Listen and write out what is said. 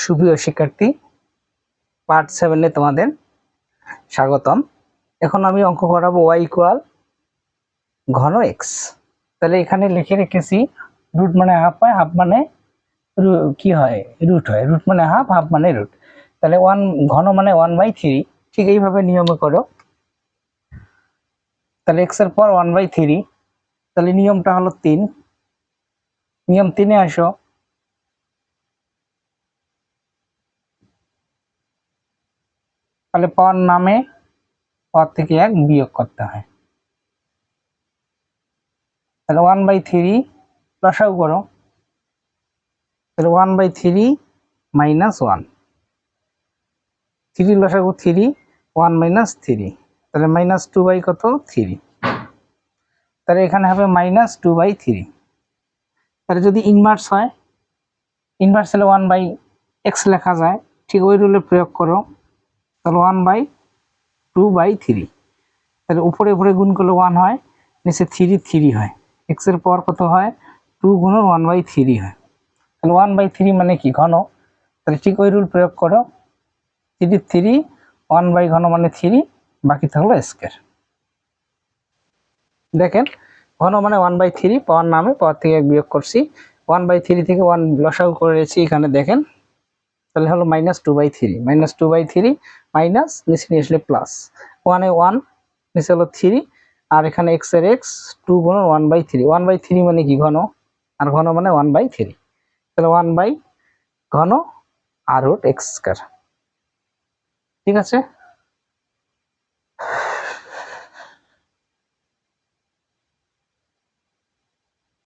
সুপ্রিয় শিক্ষার্থী, পার্ট 7 এ তোমাদের স্বাগতম। এখন আমি অঙ্ক করাবো y ইকুয়াল ঘন x। তাহলে এখানে লিখে রেখেছি রুট মানে হাফ হয়, হাফ মানে কি হয় রুট হয়, রুট মানে হাফ, হাফ মানে রুট। তাহলে 1 ঘন মানে 1/3। ঠিক এইভাবে নিয়মে করো। তাহলে x এর পর 1/3, তাহলে নিয়মটা হলো 3। নিয়ম 3 এ আসো। তাহলে পাওয়ার নামে পাওয়ার থেকে 1 বিয়োগ করতে হয়। তাহলে 1/3 লসাগু করো। তাহলে 1/3 মাইনাস 1, 3 লসাগু 3, 1 মাইনাস 3, তাহলে মাইনাস 2 কত 3। তাহলে এখানে হবে মাইনাস 2/3। তাহলে যদি ইনভার্স হয়, ইনভার্স হলে 1/x লেখা যায়, ঠিক ওই রুলে প্রয়োগ করো। তাহলে 1/2/3। তাহলে উপরে উপরে গুণ করলে 1 হয়, নিচে 3 হয়। x এর পর কত হয় 2 গুণন 1/3 হয়। তাহলে 1/3 মানে কি ঘন। তাহলে ঠিক ওই রুল প্রয়োগ করো। 3 1 ঘন মানে 3, বাকি থাকলো স্কয়ার। দেখেন ঘন মানে 1/3, পাওয়ার নামে পাওয়ার থেকে 1 বিয়োগ করছি। 1/3 থেকে 1 লসাগু করেছি এখানে দেখেন। তাহলে হলো মাইনাস 2/3, মাইনাস 2/3 মাইনাস নিচে নিয়ে আসলে প্লাস 1 এ 1, নিচে হলো 3, আর এখানে x এর x 2 গুণন 1/3। 1/3 মানে কি ঘন, আর ঘন মানে 1/3। তাহলে 1 ঘন আর রুট x স্কয়ার। ঠিক আছে।